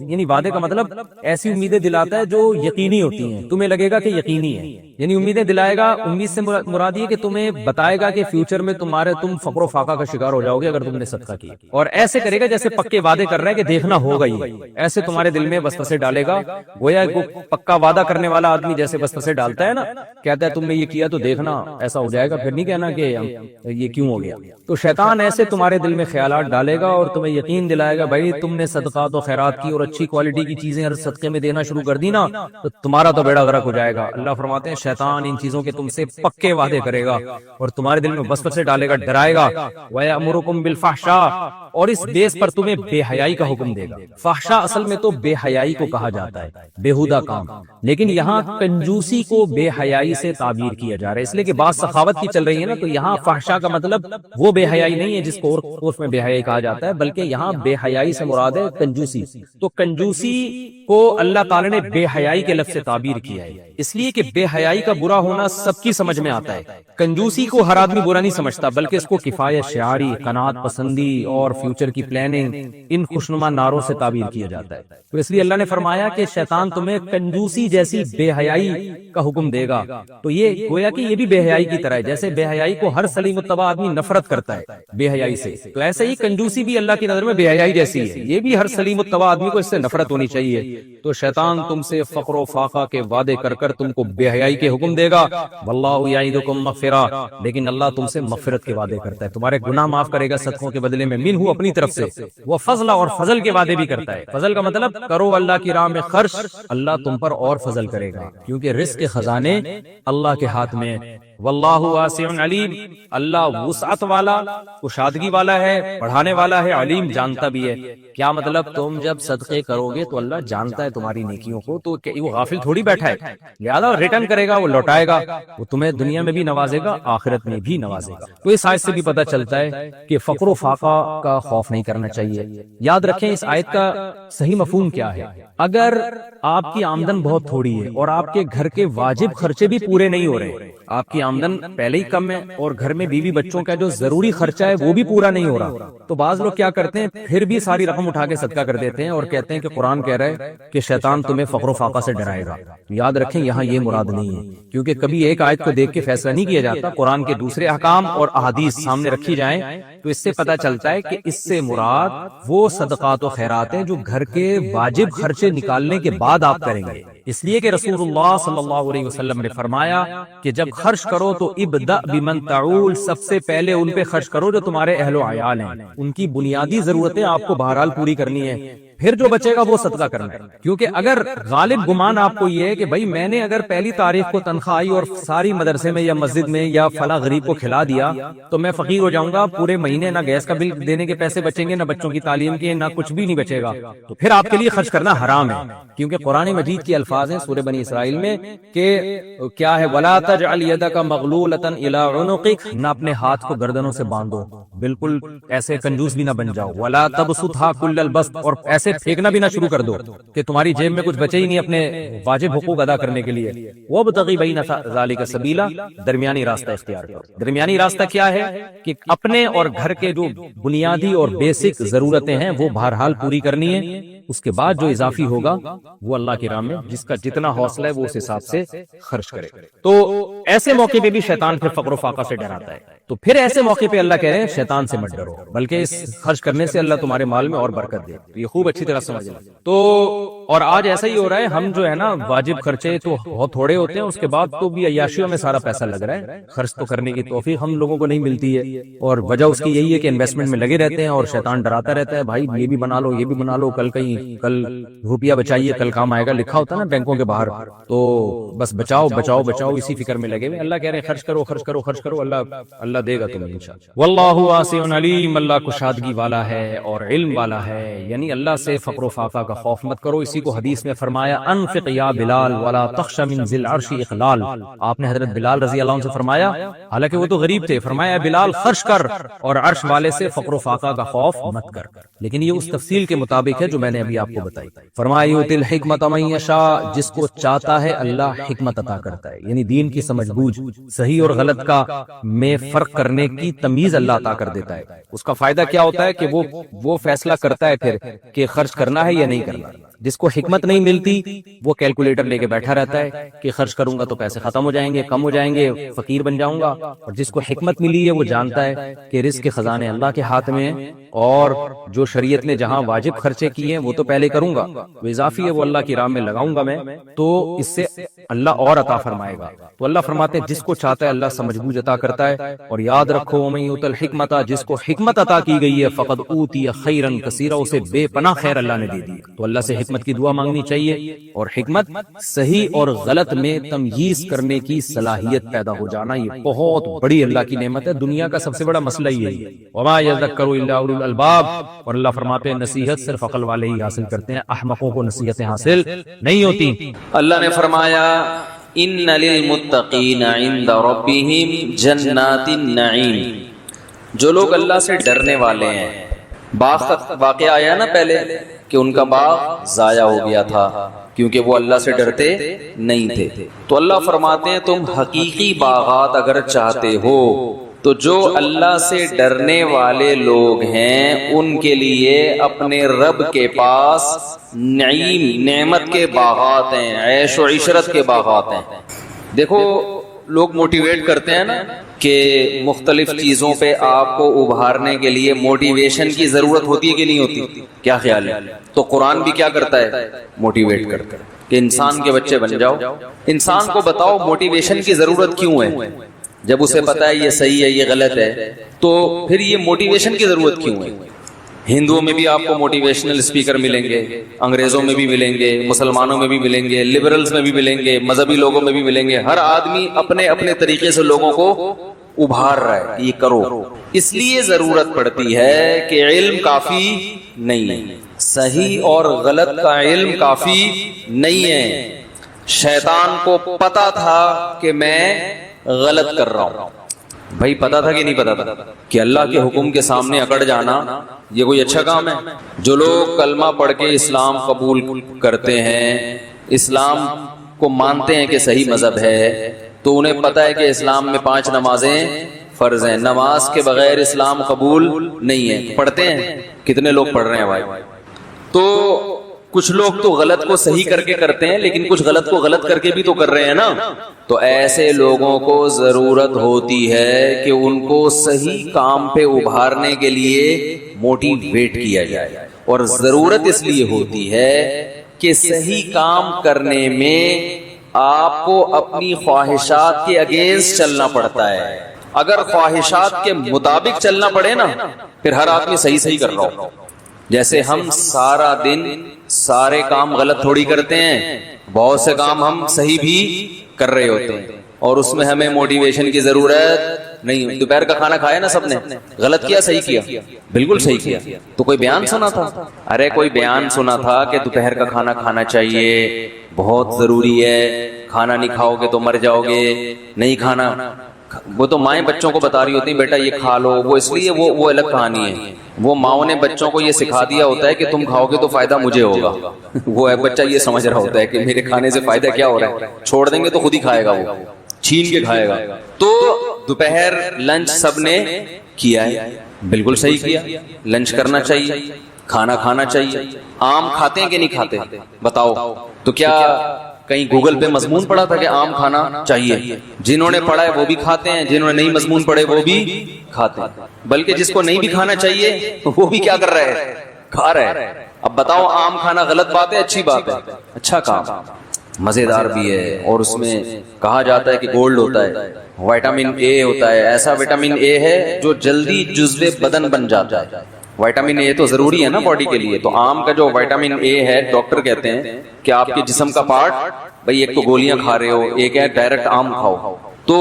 یعنی وعدے کا مطلب ایسی امیدیں دلاتا ہے جو یقینی ہوتی ہیں، تمہیں لگے گا کہ یقینی ہے، یعنی امیدیں دلائے گا، امید سے مراد یہ کہ تمہیں بتائے گا کہ فیوچر میں تم فقر و فاقہ کا شکار ہو جاؤ گے اگر تم نے صدقہ کیا، اور ایسے کرے گا جیسے پکے وعدے کر رہا ہے کہ دیکھنا ہوگا ہی، ایسے تمہارے دل میں وسوسے ڈالے گا، گویا پکا وعدہ کرنے والا آدمی جیسے وسوسے ڈالتا ہے نا، کہتا ہے تم نے یہ کیا تو دیکھنا ایسا ہو جائے گا، پھر نہیں کہنا کہ یہ کیوں ہو گیا۔ تو شیطان ایسے تمہارے دل میں خیالات ڈالے گا اور تمہیں یقین دلائے گا بھائی تم نے صدقات و خیرات کی اور اچھی کوالٹی کی چیزیں ہر صدقے میں دینا شروع کر دی نا تو تمہارا تو بیڑا غرق ہو جائے گا۔ اللہ فرماتے ہیں شیطان ان چیزوں کے تم سے پکے وعدے کرے گا اور تمہارے دل میں وسوسے ڈالے گا، ڈرائے گا، وَيَأْمُرُكُمْ بِالْفَحْشَاءِ، اور اس بیس پر تمہیں بے حیائی کا حکم دے گا۔ فحشاء اصل میں تو بے حیائی کو کہا جاتا ہے، بےہودہ کام، لیکن یہاں کنجوسی کو بے حیائی سے تعبیر کیا جا رہا ہے، اس لیے کہ بات سخاوت کی چل رہی ہے نا، تو یہاں فحشاء کا مطلب وہ بے حیائی نہیں ہے جس کو عرف میں بے حیائی کہا جاتا ہے، بلکہ یہاں بے حیائی سے مراد ہے کنجوسی۔ تو کنجوسی کو اللہ تعالی نے بے حیائی کے لفظ سے تعبیر کیا ہے، اس لیے کہ بے حیائی کا برا ہونا سب کی سمجھ میں آتا ہے۔ کنجوسی کو ہر آدمی برا نہیں سمجھتا، بلکہ اس کو کفایت شعاری، قناعت پسندی اور فیوچر کی پلاننگ، ان خوشنما نعروں سے تعبیر کیا جاتا ہے۔ تو اس لیے اللہ نے فرمایا کہ شیطان تمہیں کنجوسی جیسی بے حیائی کا حکم دے گا، تو یہ گویا کہ یہ بھی بے حیائی کی طرح ہے، جیسے بے حیائی کو ہر سلیم الطبع آدمی نفرت کرتا ہے بے حیائی سے، تو ایسے ہی کنجوسی بھی اللہ کی نظر میں بے حیائی جیسی ہے، یہ بھی ہر سلیم الطبع آدمی کو اس سے نفرت ہونی چاہیے۔ تو شیطان تم سے فقر و فاقہ کے وعدے کر کر تم کو بے حیائی کے حکم دے گا، واللہ یعدکم مغفرہ، لیکن اللہ تم سے مغفرت کے وعدے کرتا ہے، تمہارے گناہ معاف کرے گا صدقوں کے بدلے میں، منہ اپنی طرف سے، وہ فضل اور فضل کے وعدے بھی کرتا ہے۔ فضل کا مطلب کرو اللہ کی راہ میں خرچ، اللہ تم پر اور فضل کرے گا، کیونکہ رزق کے خزانے اللہ کے ہاتھ میں، واللہ واسع علیم، اللہ وسعت والا، کشادگی والا ہے، بڑھانے والا ہے، علیم جانتا بھی ہے۔ کیا مطلب تم جب صدقے کرو گے تو اللہ جانتا ہے تمہاری نیکیوں کو، تو وہ غافل تھوڑی بیٹھا ہے، لہذا ریٹرن کرے گا، وہ لوٹائے گا، وہ تمہیں دنیا میں بھی نوازے گا، آخرت میں بھی نوازے گا۔ تو اس آیت سے بھی پتہ چلتا ہے کہ فقر و فاقہ کا خوف نہیں کرنا چاہیے۔ یاد رکھیں اس آیت کا صحیح مفہوم کیا ہے۔ اگر آپ کی آمدن بہت تھوڑی ہے اور آپ کے گھر کے واجب خرچے بھی پورے نہیں ہو رہے، آپ کی آمدن پہلے ہی کم ہے اور گھر میں بیوی بچوں کا جو ضروری خرچہ ہے وہ بھی پورا نہیں ہو رہا، تو بعض لوگ کیا کرتے ہیں پھر بھی ساری رقم اٹھا کے صدقہ کر دیتے ہیں اور کہتے ہیں کہ قرآن کہہ رہا ہے کہ شیطان تمہیں فقر و فاقہ سے ڈرائے گا۔ یاد رکھیں یہاں یہ مراد نہیں ہے، کیونکہ کبھی ایک آیت کو دیکھ کے فیصلہ نہیں کیا جاتا، قرآن کے دوسرے احکام اور احادیث سامنے رکھی جائیں تو اس سے پتہ چلتا ہے کہ اس سے مراد وہ صدقات و خیرات ہیں جو گھر کے واجب خرچے نکالنے کے بعد آپ کریں گے، اس لیے کہ رسول اللہ صلی اللہ علیہ وسلم نے فرمایا کہ جب خرچ کرو تو ابدأ بمن تعول، سب سے پہلے ان پہ خرچ کرو جو تمہارے اہل و عیال ہیں، ان کی بنیادی ضرورتیں آپ کو بہرحال پوری کرنی ہے، پھر جو بچے گا وہ صدقہ کرنا ہے. کیونکہ اگر غالب گمان آپ کو یہ ہے کہ بھائی میں نے اگر پہلی تاریخ کو تنخواہ آئی اور ساری مدرسے میں یا مسجد میں یا فلاں غریب کو کھلا دیا تو میں فقیر ہو جاؤں گا، پورے مہینے نہ گیس کا بل دینے کے پیسے بچیں گے، نہ بچوں کی تعلیم کے، نہ کچھ بھی نہیں بچے گا، تو پھر آپ کے لیے خرچ کرنا حرام ہے. کیونکہ قرآن مجید کے الفاظ ہیں سورہ بنی اسرائیل میں کہ کیا ہے، وَلَا تَجْعَلْ يَدَكَ مَغْلُولَةً إِلَىٰ عُنُقِكَ، نہ اپنے ہاتھ کو گردنوں سے باندھو، بالکل ایسے کنجوس بھی نہ بن جاؤ. وَلَا تَبْسُطْهَا كُلَّ الْبَسْطِ، اور ایسے پھینکنا بھی نہ شروع کر دو کہ تمہاری جیب میں کچھ بچے ہی نہیں اپنے واجب حقوق ادا کرنے کے لیے. وَابْتَغِ بَيْنَ ذَلِكَ سَبِيلًا، درمیانی راستہ اختیار کرو. درمیانی راستہ کیا ہے کہ اپنے اور گھر کے جو بنیادی اور بیسک ضرورتیں ہیں وہ بہرحال پوری کرنی ہے. اس کے بعد جو اضافی ہوگا وہ اللہ کی راہ میں جس کا جتنا حوصلہ ہے وہ اس حساب سے خرچ کرے. تو ایسے موقع پہ بھی شیطان پھر فقر و فاقہ سے ڈراتا ہے. تو پھر ایسے موقع پہ اللہ کہہ رہے ہیں شیطان سے مت ڈرو، بلکہ اس خرچ کرنے سے اللہ تمہارے مال میں اور برکت دے. یہ خوب اچھی طرح سمجھ لیں. تو اور آج ایسا ہی ہو رہا ہے، ہم جو ہے نا واجب خرچے تو بہت تھوڑے ہوتے ہیں، اس کے بعد تو بھی عیاشیوں میں سارا پیسہ لگ رہا ہے. خرچ تو کرنے کی توفیق ہم لوگوں کو نہیں ملتی ہے، اور وجہ اس کی یہی ہے کہ انویسٹمنٹ میں لگے رہتے ہیں اور شیطان ڈراتا رہتا ہے، بھائی یہ بھی بنا لو، یہ بھی بنا لو، کل روپیہ بچائیے، کل کام آئے گا، لکھا ہوتا ہے نا بینکوں کے باہر. تو بس بچاؤ بچاؤ بچاؤ، اسی فکر میں لگے ہوئے. اللہ کہہ رہے ہیں خرچ کرو خرچ کرو خرچ کرو، اللہ دے گا تمہیں انشاءاللہ. واللہ واسع علیم، اللہ کشادگی والا ہے اور علم والا ہے. یعنی اللہ سے فقر و فاقہ کا خوف مت کرو. اسی کو حدیث میں فرمایا انفق یا بلال ولا تخش من ذی العرش اقلال. آپ نے حضرت بلال رضی اللہ عنہ سے فرمایا، حالانکہ وہ تو غریب تھے، فرمایا بلال خرچ کر اور عرش والے سے فقر و فاقہ کا خوف مت کر. لیکن یہ اس تفصیل کے مطابق ہے جو میں نے ابھی آپ کو بتائی. فرمایا یؤتی الحکمت من یشاء، جس کو چاہتا ہے اللہ حکمت عطا کرتا ہے. یعنی دین کی سمجھ بوجھ، صحیح اور غلط کا میں فرق کرنے کی تمیز اللہ عطا کر دیتا ہے. اس کا فائدہ کیا ہوتا ہے کہ وہ فیصلہ کرتا ہے پھر کہ خرچ کرنا ہے یا نہیں کرنا. جس کو حکمت نہیں ملتی وہ کیلکولیٹر لے کے بیٹھا رہتا ہے کہ خرچ کروں گا تو پیسے ختم ہو جائیں گے، کم ہو جائیں گے، فقیر بن جاؤں گا. اور جس کو حکمت ملی ہے وہ جانتا ہے کہ رزق کے خزانے اللہ کے ہاتھ میں ہیں، اور جو شریعت نے جہاں واجب خرچے کیے ہیں وہ تو پہلے کروں گا، وہ اضافی ہے وہ اللہ کی راہ میں لگاؤں گا میں، تو اس سے اللہ اور عطا فرمائے گا. تو اللہ فرماتے ہیں جس کو چاہتا ہے اللہ سمجھ بوجھ عطا کرتا ہے. اور یاد رکھو ومن یؤت الحکمت، جس کو حکمت عطا کی گئی ہے فقد اوتی خیرا کثیرا، اسے بے پناہ خیر اللہ نے دے دی. تو اللہ سے حکمت کی دعا مانگنی چاہیے، اور حکمت صحیح اور غلط میں تمییز کرنے کی صلاحیت پیدا ہو جانا یہ بہت بڑی اللہ کی نعمت ہے. دنیا کا سب سے بڑا مسئلہ یہی ہے. وما یذکر الا اولو الالباب، اور اللہ فرماتے ہیں نصیحت صرف عقل والے ہی حاصل کرتے ہیں، احمقوں کو نصیحتیں حاصل نہیں ہوتی.
اللہ نے فرمایا ان للمتقین عند ربهم جنات النعیم، جو لوگ اللہ سے ڈرنے والے ہیں. باغ کا واقعہ آیا نا پہلے کہ ان کا باغ ضائع ہو گیا تھا کیونکہ وہ اللہ سے ڈرتے نہیں تھے. تو اللہ فرماتے ہیں تم حقیقی باغات اگر چاہتے ہو تو جو اللہ سے ڈرنے والے لوگ ہیں ان کے لیے اپنے رب کے پاس نعیم نعمت کے باغات ہیں، عیش و عشرت کے باغات ہیں. دیکھو لوگ موٹیویٹ کرتے ہیں نا کہ مختلف چیزوں پہ آپ کو ابھارنے کے لیے موٹیویشن کی ضرورت ہوتی ہے کہ نہیں ہوتی؟ کیا خیال ہے؟ تو قرآن بھی کیا کرتا ہے؟ موٹیویٹ کرتا ہے کہ انسان کے بچے بن جاؤ. انسان کو بتاؤ موٹیویشن کی ضرورت کیوں ہے. جب اسے پتا ہے یہ صحیح ہے یہ غلط ہے تو پھر یہ موٹیویشن کی ضرورت کیوں ہے؟ ہندوؤں میں بھی آپ کو موٹیویشنل اسپیکر ملیں گے، انگریزوں میں بھی ملیں گے، مسلمانوں میں بھی ملیں گے، لبرلز میں بھی ملیں گے، مذہبی لوگوں میں بھی ملیں گے. ہر آدمی اپنے اپنے طریقے سے لوگوں کو ابھار رہا ہے کہ یہ کرو. اس لیے ضرورت پڑتی ہے کہ علم کافی نہیں ہے، صحیح اور غلط کا علم کافی نہیں ہے. شیطان کو پتا تھا کہ میں غلط کر رہا ہوں. بھائی پتا تھا کہ نہیں پتا تھا کہ اللہ کے حکم کے سامنے اکڑ جانا یہ کوئی اچھا کام ہے؟ جو لوگ کلمہ پڑھ کے اسلام قبول کرتے ہیں، اسلام کو مانتے ہیں کہ صحیح مذہب ہے، تو انہیں پتا ہے کہ اسلام میں 5 نمازیں فرض ہیں، نماز کے بغیر اسلام قبول نہیں ہے. پڑھتے ہیں؟ کتنے لوگ پڑھ رہے ہیں بھائی؟ تو کچھ لوگ تو غلط کو صحیح کر کے کرتے ہیں لیکن کچھ غلط کو غلط کر کے بھی تو کر رہے ہیں نا. تو ایسے لوگوں کو ضرورت ہوتی ہے کہ ان کو صحیح کام پہ ابھارنے کے لیے موٹیویٹ کیا جائے. اور ضرورت اس لیے ہوتی ہے کہ صحیح کام کرنے میں آپ کو اپنی خواہشات کے اگینسٹ چلنا پڑتا ہے. اگر خواہشات کے مطابق چلنا پڑے نا پھر ہر آدمی صحیح کر رہا ہو.
جیسے ہم سارا دن سارے کام غلط تھوڑی کرتے ہیں، بہت سے کام ہم صحیح بھی کر رہے ہوتے ہیں اور اس میں ہمیں موٹیویشن کی ضرورت نہیں۔ دوپہر کا کھانا کھایا نا سب نے، غلط کیا صحیح کیا؟ بالکل صحیح کیا۔ تو کوئی بیان سنا تھا؟ ارے کوئی بیان سنا تھا کہ دوپہر کا کھانا کھانا چاہیے، بہت ضروری ہے، کھانا نہیں کھاؤ گے تو مر جاؤ گے، نہیں کھانا۔ وہ تو مائیں بچوں کو بتا رہی ہوتی ہیں بیٹا یہ کھا لو، وہ اس لیے وہ الگ کہانی ہے۔ وہ ماؤں نے بچوں کو یہ سکھا دیا ہوتا ہے کہ تم کھاؤ گے تو فائدہ مجھے ہوگا۔ وہ ہے بچہ یہ سمجھ رہا ہوتا ہے کہ میرے کھانے سے فائدہ کیا ہو رہا ہے، چھوڑ دیں گے تو خود ہی کھائے گا، وہ چھین کے کھائے گا۔ تو دوپہر لنچ سب نے کیا ہے، بالکل صحیح کیا، لنچ کرنا چاہیے، کھانا کھانا چاہیے۔ آم کھاتے ہیں کہ نہیں کھاتے بتاؤ؟ تو کیا کہیں گوگل پہ مضمون پڑھا تھا کہ آم کھانا چاہیے؟ جنہوں نے پڑھا ہے وہ بھی کھاتے ہیں، جنہوں نے نہیں مضمون پڑھے وہ بھی کھاتے ہیں، بلکہ جس کو نہیں بھی کھانا چاہیے وہ بھی کیا کر رہا ہے، کھا رہا ہے۔ اب بتاؤ آم کھانا غلط بات ہے اچھی بات ہے؟ اچھا کام، مزیدار بھی ہے، اور اس میں کہا جاتا ہے کہ گولڈ ہوتا ہے، وٹامن اے ہوتا ہے، ایسا وٹامن اے ہے جو جلدی جزو بدن بن جاتا ہے۔ وٹامن اے تو ضروری ہے نا باڈی کے لیے، تو آم کا جو وٹامن اے ہے ڈاکٹر کہتے ہیں کہ آپ کے جسم کا پارٹ، بھئی ایک تو گولیاں کھا رہے ہو، ایک ہے ڈائریکٹ آم کھاؤ، تو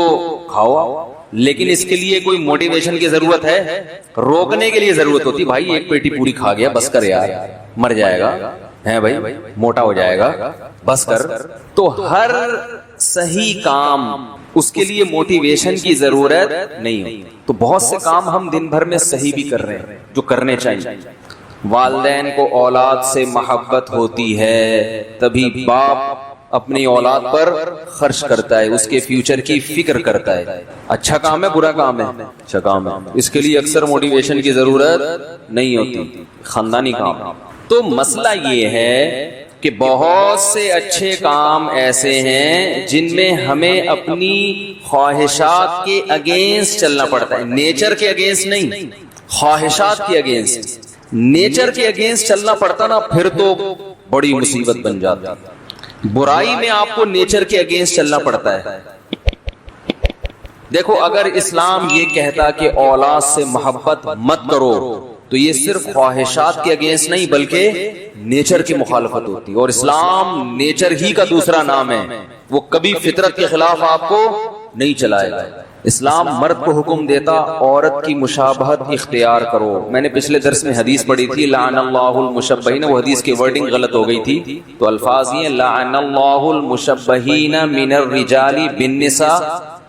کھاؤ، لیکن اس کے لیے کوئی موٹیویشن کی ضرورت ہے، روکنے کے لیے ضرورت ہوتی، بھائی ایک پیٹی پوری کھا گیا بس کر یار، مر جائے گا ہے بھائی، موٹا ہو جائے گا بس کر۔ تو ہر صحیح کام اس کے لیے موٹیویشن کی ضرورت نہیں ہوتی۔ تو بہت سے کام ہم دن بھر میں صحیح بھی کر رہے ہیں جو کرنے چاہیے۔ والدین کو اولاد سے محبت ہوتی ہے تبھی باپ اپنی اولاد پر خرچ کرتا ہے، اس کے فیوچر کی فکر کرتا ہے۔ اچھا کام ہے برا کام ہے؟ اچھا کام ہے، اس کے لیے اکثر موٹیویشن کی ضرورت نہیں ہوتی، خاندانی کام۔ تو مسئلہ یہ ہے کہ بہت سے اچھے کام ایسے ہیں جن میں ہمیں اپنی خواہشات کے اگینسٹ چلنا پڑتا ہے، نیچر کے اگینسٹ نہیں، خواہشات کے اگینسٹ۔ نیچر کے اگینسٹ چلنا پڑتا نا، پھر تو بڑی مصیبت بن جاتی۔ برائی میں آپ کو نیچر کے اگینسٹ چلنا پڑتا ہے۔ دیکھو اگر اسلام یہ کہتا کہ اولاد سے محبت مت کرو تو یہ صرف خواہشات کے اگینسٹ نہیں بلکہ نیچر کی مخالفت ہوتی، اور اسلام نیچر ہی کا دوسرا نام ہے، وہ کبھی فطرت کے خلاف آپ کو نہیں چلائے گا۔ اسلام مرد کو حکم دیتا عورت کی مشابہت اختیار کرو۔ میں نے پچھلے درس میں حدیث پڑھی تھی لعن اللہ المشبہین، وہ حدیث کی ورڈنگ غلط ہو گئی تھی، تو الفاظ یہ لعن اللہ المشبہین من الرجال بالنساء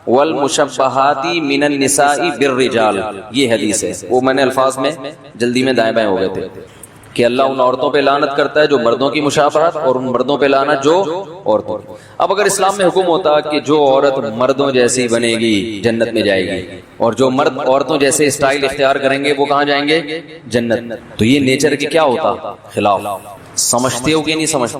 والمشبہات من النساء بالرجال، یہ حدیث ہے، وہ میں نے الفاظ میں جلدی میں دائیں بائیں ہو گئے تھے کہ اللہ ان عورتوں پہ لعنت کرتا ہے جو مردوں کی مشابہت، اور ان مردوں پہ لعنت جو عورتوں کی۔ اب اگر اسلام میں حکم ہوتا کہ جو عورت مردوں جیسی بنے گی جنت میں جائے گی، اور جو مرد عورتوں جیسے اسٹائل اختیار کریں گے وہ کہاں جائیں گے؟ جنت۔ تو یہ نیچر کے کیا ہوتا؟ خلاف۔ سمجھتے ہو کہ نہیں سمجھتے؟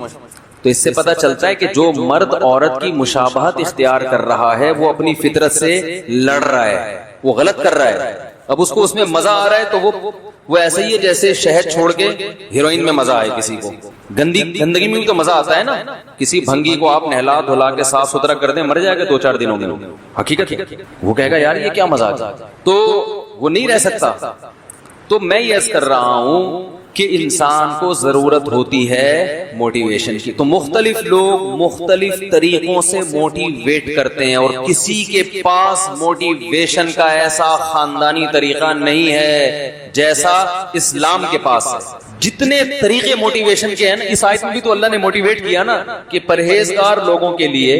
تو اس سے پتا چلتا ہے کہ جو مرد عورت کی مشابہت اختیار کر رہا ہے وہ اپنی فطرت سے لڑ رہا ہے، وہ غلط کر رہا ہے۔ اب اس کو اس میں مزہ آ رہا ہے تو وہ ایسے ہی ہے جیسے شہد چھوڑ کے ہیروئن میں مزہ آئے کسی کو۔ گندگی میں بھی تو مزہ آتا ہے نا، کسی بھنگی کو آپ نہلا دھلا کے صاف ستھرا کر دیں، مر جائے گا 2-4 دنوں میں، حقیقت ہے۔ وہ کہے گا یار یہ کیا مزہ آتا، تو وہ نہیں رہ سکتا۔ تو میں یہ عرض کر رہا ہوں کہ انسان کو ضرورت ہوتی ہے موٹیویشن کی۔ تو مختلف لوگ مختلف طریقوں سے موٹیویٹ کرتے ہیں، اور کسی کے پاس موٹیویشن کا ایسا خاندانی طریقہ نہیں ہے جیسا اسلام کے پاس ہے۔ جتنے طریقے موٹیویشن کے ہیں نا، اس آیت میں بھی تو اللہ نے موٹیویٹ کیا نا کہ پرہیزگار لوگوں کے لیے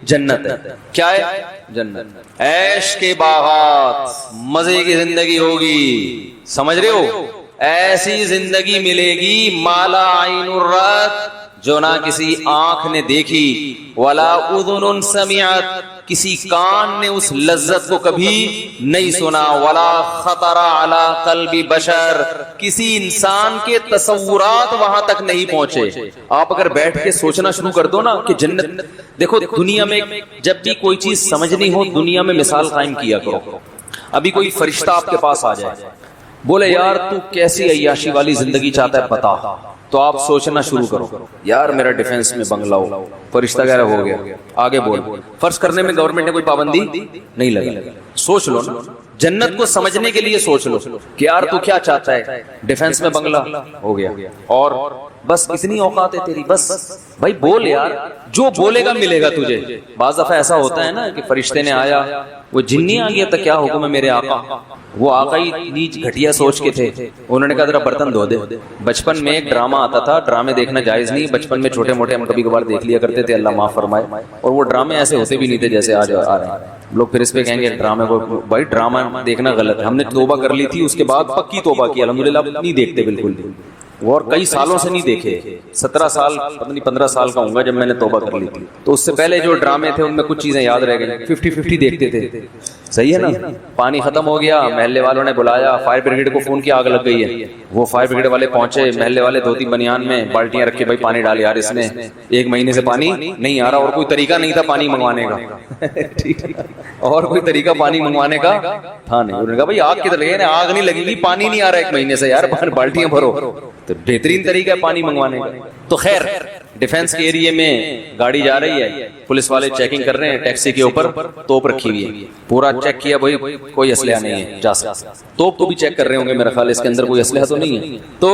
جنت ہے۔ کیا ہے؟ جنت، عیش کے باغات، مزے کی زندگی ہوگی، سمجھ رہے ہو؟ ایسی زندگی ملے گی مالا عین الرات، جو نہ کسی آنکھ نے دیکھی، ولا اذن سمعت، کسی کان نے اس لذت کو کبھی نہیں سنا، ولا خطر علی قلب بشر، کسی انسان کے تصورات وہاں تک نہیں پہنچے۔ آپ اگر بیٹھ کے سوچنا شروع کر دو نا کہ جنت، دیکھو دنیا میں جب بھی کوئی چیز سمجھنی ہو دنیا میں مثال قائم کیا کرو۔ ابھی کوئی فرشتہ آپ کے پاس آ جائے، بولے یار تو کیسی عیاشی والی زندگی چاہتا ہے بتا، تو آپ سوچنا شروع کرو یار میرا ڈیفنس میں بنگلہ ہو، فرشتہ کہہ رہا ہو گیا، آگے بول۔ فرض کرنے میں گورنمنٹ نے کوئی پابندی نہیں لگی، سوچ لو نا جنت کو سمجھنے کے لیے سوچ لو کہ یار تو کیا چاہتا ہے, ڈیفنس میں بنگلہ ہو گیا, اور بس اتنی اوقات ہے تیری, بس بھائی بول یار, جو بولے گا ملے گا تجھے. بعض دفعہ ایسا ہوتا ہے نا کہ فرشتے نے آیا, وہ جنی آ گیا تھا, کیا حکم ہے میرے آقا, وہ آقا ہی نیچ گھٹیا سوچ کے تھے, انہوں نے کہا ذرا برتن دھو دے. بچپن میں ایک ڈرامہ آتا تھا, ڈرامے دیکھنا جائز نہیں, بچپن میں چھوٹے موٹے ہم کبھی کبھار دیکھ لیا کرتے تھے, اللہ معاف فرمائے, اور وہ ڈرامے ایسے ہوتے بھی نہیں تھے جیسے آج آ رہے ہیں لوگ. پھر اس پہ کہیں گے ڈرامے کو, بھائی ڈرامہ دیکھنا غلط ہے, ہم نے توبہ کر لی تھی, اس کے بعد پکی توبہ کی الحمدللہ, نہیں دیکھتے بالکل بھی, اور کئی سالوں سے نہیں دیکھے. 17 سال پتہ نہیں 15 سال کا ہوں گا جب میں نے توبہ کر لی تھی. تو اس سے پہلے جو ڈرامے تھے ان میں کچھ چیزیں یاد رہ گئی, 50-50 دیکھتے تھے, صحیح ہے نا. پانی ختم ہو گیا, محلے والوں نے بلایا, فائر بریگیڈ کو فون کیا, آگ لگ گئی ہے. وہ فائر بریگیڈ والے پہنچے, محلے والے دھوتی بنیان میں بالٹیاں رکھ کے, بھائی پانی ڈال یار, اس میں 1 مہینے سے پانی نہیں آ رہا, اور کوئی طریقہ نہیں تھا پانی منگوانے کا, اور کوئی طریقہ پانی منگوانے کا تھا نہیں. انہوں نے کہا بھائی آگ کدھر لگے, آگ نہیں لگے گی, پانی نہیں آ رہا 1 مہینے سے یار, بالٹیاں بھرو. تو بہترین طریقہ ہے پانی منگوانے کا. تو خیر ڈیفنس کے ایریے میں گاڑی جا رہی ہے, پولیس والے چیکنگ کر رہے ہیں, ٹیکسی کے اوپر توپ رکھی ہوئی ہے, پورا چیک کیا, بھائی کوئی اسلحہ نہیں ہے, جا سکتا. توپ کو بھی چیک کر رہے ہوں گے میرا خیال, اس کے اندر کوئی اسلحہ تو نہیں ہے. تو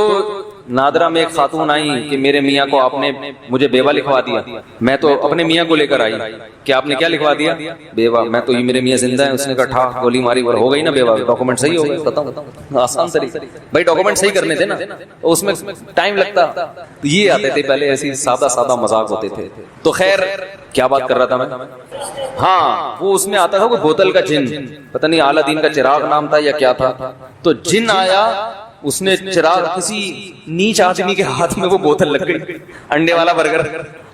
نادرہ میں ایک خاتون آئی کہ میرے میاں کو آپ نے مجھے بیوہ لکھوا دیا. میں تو اپنے میاں کو لے کر آئی کہ آپ نے کیا لکھوا دیا, بیوہ. میں تو یہ میرے میاں زندہ ہیں. اس نے کہا ٹھا گولی ماری, اور ہو گئی نا بیوہ, ڈاکومنٹ صحیح ہو گئے. بتاؤ آسان طریقہ, بھائی ڈاکومنٹ صحیح کرنے تھے نا, اس میں ٹائم لگتا. یہ آتے تھے پہلے, ایسی سادہ مذاق ہوتے تھے. تو خیر کیا بات کر رہا تھا میں, ہاں وہ اس میں آتا تھا کوئی بوتل کا جن, پتہ نہیں اعلیٰ دین کا چراغ نام تھا یا کیا تھا. تو جن آیا, اس نے چراغ, کسی نیچ آدمی کے ہاتھ میں وہ بوتل لگ گئی, انڈے والا برگر.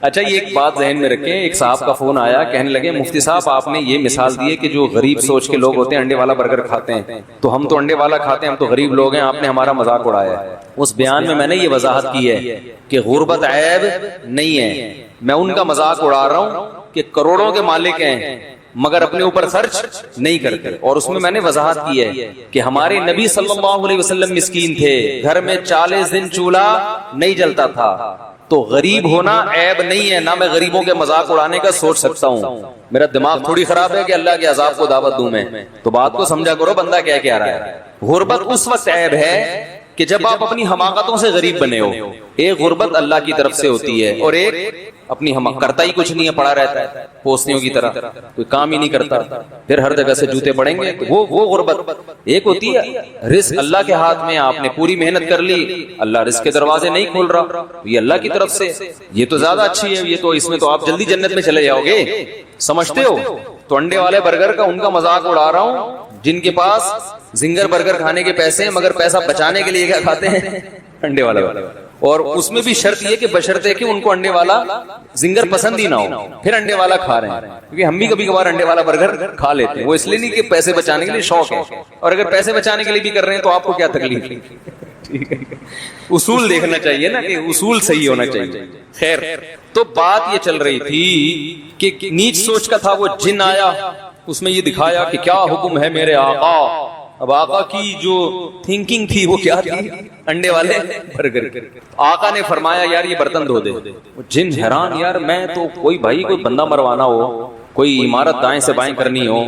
اچھا یہ ایک بات ذہن میں رکھیں, ایک صاحب کا فون آیا, کہنے لگے مفتی صاحب آپ نے یہ مثال دی ہے کہ جو غریب سوچ کے لوگ ہوتے ہیں انڈے والا برگر کھاتے ہیں, تو ہم تو انڈے والا کھاتے ہیں, ہم تو غریب لوگ ہیں, آپ نے ہمارا مذاق اڑایا ہے. اس بیان میں نے یہ وضاحت کی ہے کہ غربت عیب نہیں ہے, میں ان کا مذاق اڑا رہا ہوں کہ کروڑوں کے مالک ہیں مگر اپنے اوپر خرچ نہیں کرتے. اور اس میں نے وضاحت کی ہے کہ ہمارے نبی صلی اللہ علیہ وسلم مسکین تھے, گھر میں 40 دن چولہا نہیں جلتا تھا. تو غریب ہونا عیب نہیں ہے, نہ میں غریبوں کے مذاق اڑانے کا سوچ سکتا ہوں. میرا دماغ تھوڑی خراب ہے کہ اللہ کے عذاب کو دعوت دوں میں, تو بات کو سمجھا کرو بندہ کیا کہہ رہا ہے. غربت اس وقت عیب ہے کہ جب آپ اپنی حماقتوں سے غریب بنے ہو. ایک غربت اللہ کی طرف سے ہوتی ہے, اور ایک اپنی کرتا ہی کچھ نہیں ہے, پڑا رہتا ہے پوسنیوں کی طرح, کوئی کام ہی نہیں کرتا, پھر ہر جگہ سے جوتے پڑیں گے. وہ غربت. ایک ہوتی ہے رزق اللہ کے ہاتھ میں, آپ نے پوری محنت کر لی, اللہ رزق کے دروازے نہیں کھول رہا, یہ اللہ کی طرف سے, یہ تو زیادہ اچھی ہے, یہ تو اس میں تو آپ جلدی جنت میں چلے جاؤ گے, سمجھتے ہو. تو انڈے والے برگر کا ان کا مذاق اڑا رہا ہوں جن کے پاس زنگر برگر کھانے کے پیسے ہیں, مگر پیسہ بچانے کے لیے کیا کھاتے ہیں, انڈے والا برگر. اور اس میں بھی شرط یہ کہ بشرطے کہ ان کو انڈے والا زنگر پسند ہی نہ ہو, پھر انڈے والا کھا رہے ہیں. کیونکہ ہم بھی کبھی کبھار انڈے والا برگر کھا لیتے ہیں, وہ اس لیے نہیں کہ پیسے بچانے کے لیے شوق ہے, اور اگر پیسے بچانے کے لیے بھی کر رہے ہیں تو آپ کو کیا تکلیف ہے. اصول دیکھنا چاہیے نا, کہ اصول صحیح ہونا چاہیے. خیر تو بات یہ چل رہی تھی کہ نیچ سوچ کا تھا, وہ جن آیا, اس میں یہ دکھایا کہ کیا حکم ہے میرے آقا. اب آقا کی جو تھنکنگ تھی وہ کیا تھی, انڈے والے برگر. آقا نے فرمایا یار یہ برتن دھو دے. جن حیران, یار میں تو کوئی بندہ مروانا ہو, کوئی عمارت دائیں سے بائیں کرنی ہو,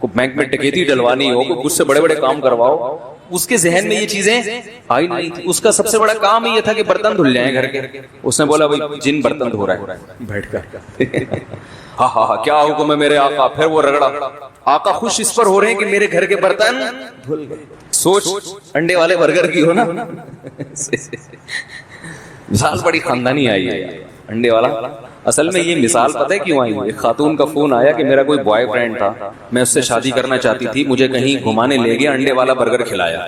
کوئی بینک میں ڈکیتی ڈلوانی ہو, کوئی کچھ سے بڑے کام کرواؤ, اس کے ذہن میں یہ چیزیں آئی نہیں تھی. اس کا سب سے بڑا کام ہی یہ تھا کہ برتن دھل جائیں گھر کے. اس نے بولا بھائی جن برتن دھو رہا ہے بیٹھ کر. ہاں کیا حکم ہے میرے آقا. پھر وہ رگڑا, آقا خوش اس پر ہو رہے ہیں کہ میرے گھر کے برتن دھل گئے. سوچ انڈے والے برگر کی ہو نا, مثال بڑی خاندانی آئی ہے انڈے والا. اصل میں یہ مثال پتہ ہے کیوں آئی, ایک خاتون کا فون آیا کہ میرا کوئی بوائے فرینڈ تھا, میں اس سے شادی کرنا چاہتی تھی, مجھے کہیں گھمانے لے گیا, انڈے والا برگر کھلایا.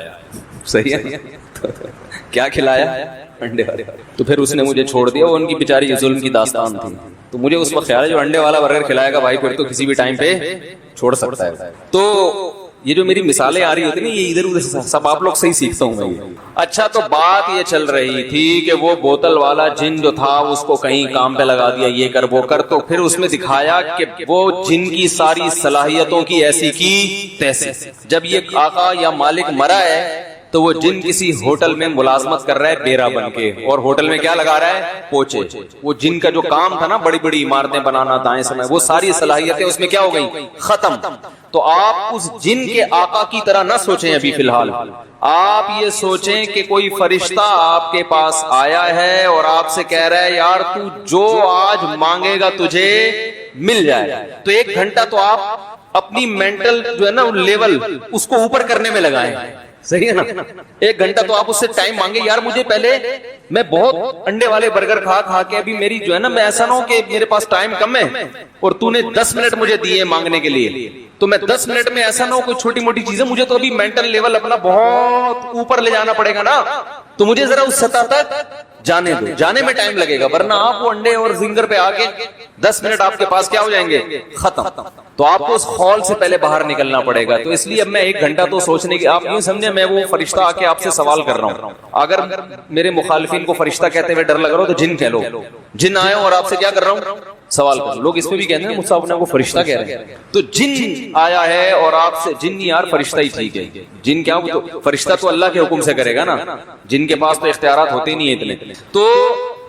صحیح ہے, کیا کھلایا, انڈے والے. تو پھر اس نے مجھے چھوڑ دیا. وہ ان کی بیچاری ظلم کی داستان تھی. تو مجھے اس وقت خیال ہے جو انڈے والا برگر کھلائے گا بھائی پھر تو کسی بھی ٹائم پہ چھوڑ سکتا ہے. تو یہ جو میری مثالیں آ رہی ہوتی نا, یہ ادھر ادھر سب آپ لوگ صحیح سیکھتا ہوں میں. اچھا تو بات یہ چل رہی تھی کہ وہ بوتل والا جن جو تھا اس کو کہیں کام پہ لگا دیا, یہ کر وہ کر. تو پھر اس میں دکھایا کہ وہ جن کی ساری صلاحیتوں کی ایسی کی تیسی. جب یہ آقا یا مالک مرا ہے تو وہ جن کسی ہوٹل میں ملازمت کر رہا ہے بیرا بن کے, اور ہوٹل میں کیا لگا رہا ہے, پوچے. وہ جن کا جو کام تھا نا بڑی بڑی عمارتیں بنانا دائیں سمے, وہ ساری صلاحیتیں اس میں کیا ہو گئی, ختم. تو آپ اس جن کے آقا کی طرح نہ سوچیں ابھی فی الحال, آپ یہ سوچیں کہ کوئی فرشتہ آپ کے پاس آیا ہے اور آپ سے کہہ رہا ہے یار تو جو آج مانگے گا تجھے مل جائے. تو 1 گھنٹہ تو آپ اپنی مینٹل جو ہے نا لیول اس کو اوپر کرنے میں لگائیں, صحیح ہے نا. 1 گھنٹہ تو آپ اس سے ٹائم مانگے, یار مجھے پہلے میں بہت انڈے والے برگر کھا کے ابھی میری جو ہے نا, میں ایسا نہ ہو کہ میرے پاس ٹائم کم ہے اور تو نے 10 منٹ مجھے دیے مانگنے کے لیے, تو میں 10 منٹ میں ایسا نہ ہو کوئی چھوٹی موٹی چیزیں, مجھے تو ابھی مینٹل لیول اپنا بہت اوپر لے جانا پڑے گا نا, تو مجھے ذرا اس سطح تک جانے دو, جانے میں ٹائم لگے گا, ورنہ آپ وہ انڈے اور زنگر پہ آ کے 10 منٹ آپ کے پاس کیا ہو جائیں گے, ختم. تو آپ کو اس ہال سے پہلے باہر نکلنا پڑے گا. تو اس لیے اب میں 1 گھنٹہ تو سوچنے کی, آپ یوں سمجھے میں وہ فرشتہ آ کے آپ سے سوال کر رہا ہوں. اگر میرے مخالفین کو فرشتہ کہتے ہوئے ڈر لگ رہا ہو تو جن کہہ لو, جن آئے اور آپ سے کیا کر رہا ہوں, سوال کر. لوگ اس پہ بھی کہتے ہیں مجھ سے اپنے کو فرشتہ کہہ رہے ہیں, تو جن آیا ہے اور آپ سے, جن یار فرشتہ ہی ٹھیک ہے, جن کیا, فرشتہ تو اللہ کے حکم سے کرے گا نا, جن کے پاس تو اختیارات ہوتے نہیں ہیں اتنے. تو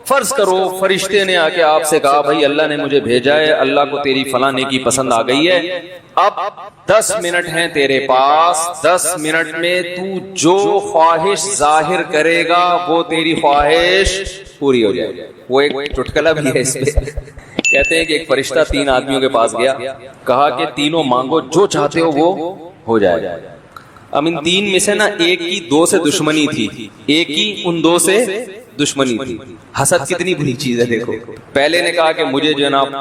فرض کرو فرشتے نے آ کے آپ سے کہا بھائی اللہ نے مجھے بھیجا ہے, اللہ کو تیری فلاں نیکی پسند آ گئی ہے, اب 10 منٹ ہیں تیرے پاس, 10 منٹ میں تو جو خواہش ظاہر کرے گا وہ تیری خواہش پوری ہو جائے گی. وہ ایک چٹکلا بھی ہے اس پہ, کہتے ہیں کہ ایک فرشتہ 3 آدمیوں کے پاس گیا, کہا کہ تینوں مانگو جو چاہتے ہو وہ ہو جائے. اب ان 3 میں سے نا ایک کی 2 سے دشمنی تھی, ایک کی ان 2 سے دشمنی تھی. حسد کتنی بری چیز ہے دیکھو. پہلے نے کہا کہ مجھے جناب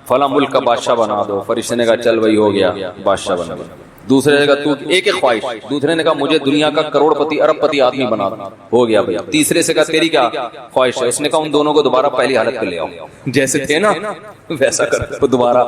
فلاں ملک کا بادشاہ بنا دو, فرشتے نے کہا چل وہی ہو گیا بادشاہ بنا دو. دوسرے نے کہا تو ایک خواہش, دوسرے نے کہا مجھے دنیا کا کروڑ پتی ارب پتی آدمی بنا دو, ہو گیا بھائی. تیسرے سے کہا تیری کیا خواہش ہے, اس نے کہا ان دونوں کو دوبارہ پہلی حالت پہ لے آؤ, جیسے تھے نا ویسا کر دوبارہ